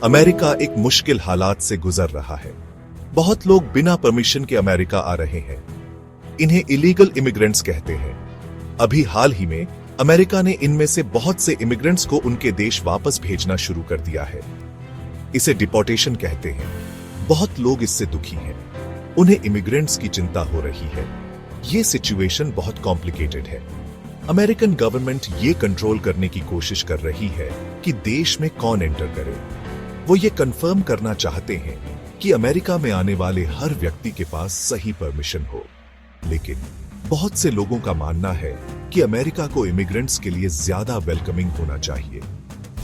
America एक मुश्किल हालात से गुजर रहा है। बहुत लोग बिना परमिशन के अमेरिका आ रहे हैं। इन्हें इलीगल इमिग्रेंट्स कहते हैं। अभी हाल ही में अमेरिका ने इनमें से बहुत से इमिग्रेंट्स को उनके देश वापस भेजना शुरू कर दिया है। इसे डिपोर्टेशन कहते हैं। बहुत लोग इससे दुखी हैं। उन्हें इमिग्रेंट्स की चिंता हो रही है। ये सिचुएशन बहुत कॉम्प्लिकेटेड है। अमेरिकन गवर्नमेंट ये कंट्रोल करने की कोशिश कर रही है कि देश में कौन एंटर करे। वो ये कंफर्म करना चाहते हैं कि अमेरिका में आने वाले हर व्यक्ति के पास सही परमिशन हो। लेकिन बहुत से लोगों का मानना है कि अमेरिका को इमिग्रेंट्स के लिए ज्यादा वेलकमिंग होना चाहिए।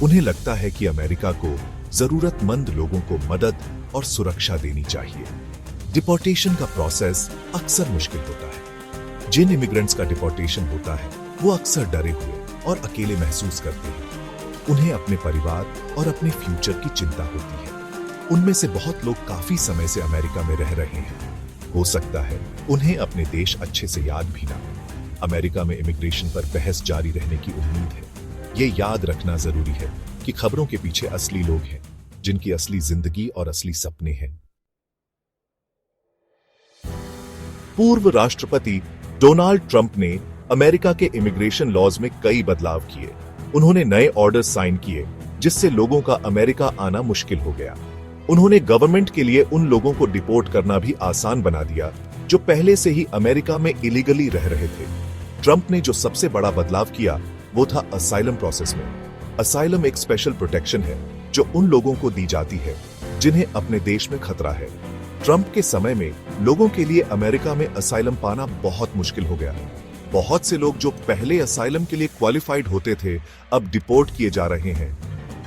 उन्हें लगता है कि अमेरिका को जरूरतमंद लोगों को मदद और सुरक्षा देनी चाहिए। डिपोर्टेशन का प्रोसेस अक्सर मुश्किल होता है। जिन इमिग्रेंट्स का डिपोर्टेशन होता है वो अक्सर डरे हुए और अकेले महसूस करते हैं। उन्हें अपने परिवार और अपने फ्यूचर की चिंता होती है। उनमें से बहुत लोग काफी समय से अमेरिका में रह रहे हैं। हो सकता है उन्हें अपने देश अच्छे से याद भी ना हो। अमेरिका में इमिग्रेशन पर बहस जारी रहने की उम्मीद है। ये याद रखना जरूरी है कि खबरों के पीछे असली लोग हैं, जिनकी असली जिंदगी और असली सपने हैं। पूर्व राष्ट्रपति डोनाल्ड ट्रंप ने अमेरिका के इमिग्रेशन लॉज में कई बदलाव किए। उन्होंने नए ऑर्डर साइन किए जिससे लोगों का अमेरिका आना मुश्किल हो गया। उन्होंने गवर्नमेंट के लिए उन लोगों को डिपोर्ट करना भी आसान बना दिया जो पहले से ही अमेरिका में इलीगली रह रहे थे। ट्रंप ने जो सबसे बड़ा बदलाव किया वो था असाइलम प्रोसेस में। असाइलम एक स्पेशल प्रोटेक्शन है जो उन लोगों को दी जाती है जिन्हें अपने देश में खतरा है। ट्रंप के समय में लोगों के लिए अमेरिका में असाइलम पाना बहुत मुश्किल हो गया। बहुत से लोग जो पहले असाइलम के लिए क्वालिफाइड होते थे अब डिपोर्ट किए जा रहे हैं।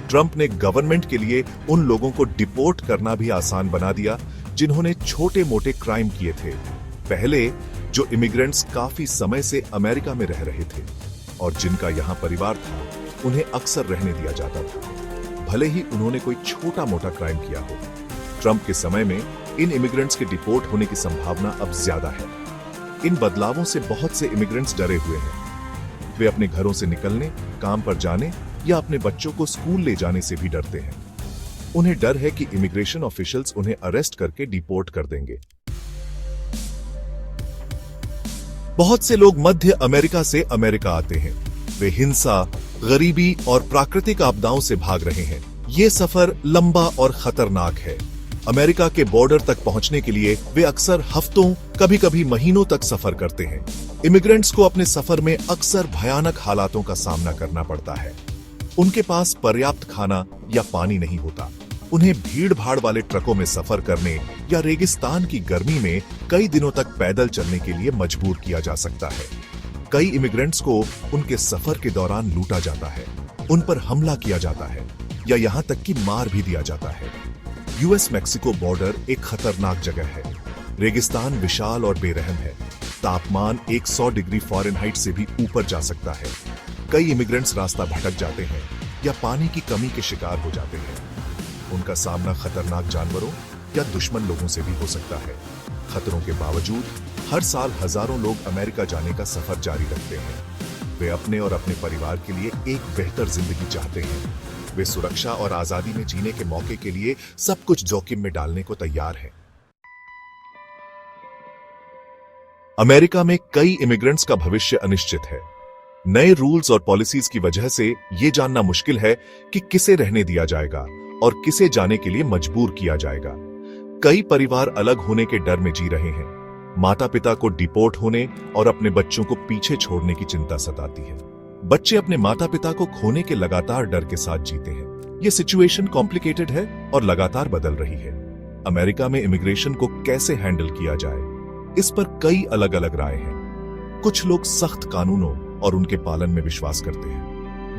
ट्रंप ने गवर्नमेंट के लिए उन लोगों को डिपोर्ट करना भी आसान बना दिया जिन्होंने छोटे मोटे क्राइम किए थे। पहले जो इमिग्रेंट्स काफी समय से अमेरिका में रह रहे थे और जिनका यहां परिवार था, उन्हें अक्सर रहने दिया जाता था, भले ही उन्होंने कोई छोटा मोटा क्राइम किया हो। ट्रंप के समय में इन इमिग्रेंट्स के डिपोर्ट होने की संभावना अब ज्यादा है। इन बदलावों से बहुत से इमिग्रेंट्स डरे हुए हैं। वे अपने घरों से निकलने, काम पर जाने या अपने बच्चों को स्कूल ले जाने से भी डरते हैं। उन्हें डर है कि इमिग्रेशन ऑफिशियल्स उन्हें अरेस्ट करके डिपोर्ट कर देंगे। बहुत से लोग मध्य अमेरिका से अमेरिका आते हैं। वे हिंसा, गरीबी और प्राकृतिक आपदाओं से भाग रहे हैं। ये सफर लंबा और खतरनाक है। अमेरिका के बॉर्डर तक पहुंचने के लिए वे अक्सर हफ्तों, कभी-कभी महीनों तक सफर करते हैं। इमिग्रेंट्स को अपने सफर में अक्सर भयानक हालातों का सामना करना पड़ता है। उनके पास पर्याप्त खाना या पानी नहीं होता। उन्हें भीड़-भाड़ वाले ट्रकों में सफर करने या रेगिस्तान की गर्मी में कई दिनों तक पैदल चलने के लिए मजबूर किया जा सकता है। कई इमिग्रेंट्स को उनके सफर के दौरान लूटा जाता है, उन पर हमला किया जाता है या यहां तक कि मार भी दिया जाता है। यूएस मैक्सिको बॉर्डर एक खतरनाक जगह है। रेगिस्तान विशाल और बेरहम है। तापमान 100 डिग्री फ़ारेनहाइट से भी ऊपर जा सकता है। कई इमिग्रेंट्स रास्ता भटक जाते हैं या पानी की कमी के शिकार हो जाते हैं। उनका सामना खतरनाक जानवरों या दुश्मन लोगों से भी हो सकता है। खतरों के बावजूद हर साल हजारों लोग अमेरिका जाने का सफर जारी रखते हैं। वे अपने और अपने परिवार के लिए एक बेहतर जिंदगी चाहते हैं। वे सुरक्षा और आजादी में जीने के मौके के लिए सब कुछ जोखिम में डालने को तैयार हैं। अमेरिका में कई इमिग्रेंट्स का भविष्य अनिश्चित है। नए रूल्स और पॉलिसीज की वजह से यह जानना मुश्किल है कि किसे रहने दिया जाएगा और किसे जाने के लिए मजबूर किया जाएगा। कई परिवार अलग होने के डर में जी रहे हैं। माता पिता को डिपोर्ट होने और अपने बच्चों को पीछे छोड़ने की चिंता सताती है। बच्चे अपने माता पिता को खोने के लगातार डर के साथ जीते हैं। यह सिचुएशन कॉम्प्लिकेटेड है और लगातार बदल रही है। अमेरिका में इमिग्रेशन को कैसे हैंडल किया जाए, इस पर कई अलग अलग राय हैं। कुछ लोग सख्त कानूनों और उनके पालन में विश्वास करते हैं।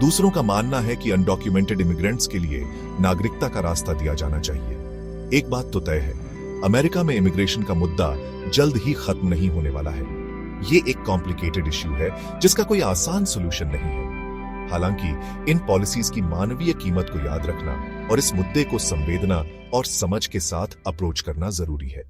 दूसरों का मानना है कि अनडॉक्यूमेंटेड इमिग्रेंट्स के लिए नागरिकता का रास्ता दिया जाना चाहिए। एक बात तो तय है, अमेरिका में इमिग्रेशन का मुद्दा जल्द ही खत्म नहीं होने वाला है। ये एक कॉम्प्लिकेटेड इश्यू है जिसका कोई आसान सॉल्यूशन नहीं है। हालांकि इन पॉलिसीज की मानवीय कीमत को याद रखना और इस मुद्दे को संवेदना और समझ के साथ अप्रोच करना जरूरी है।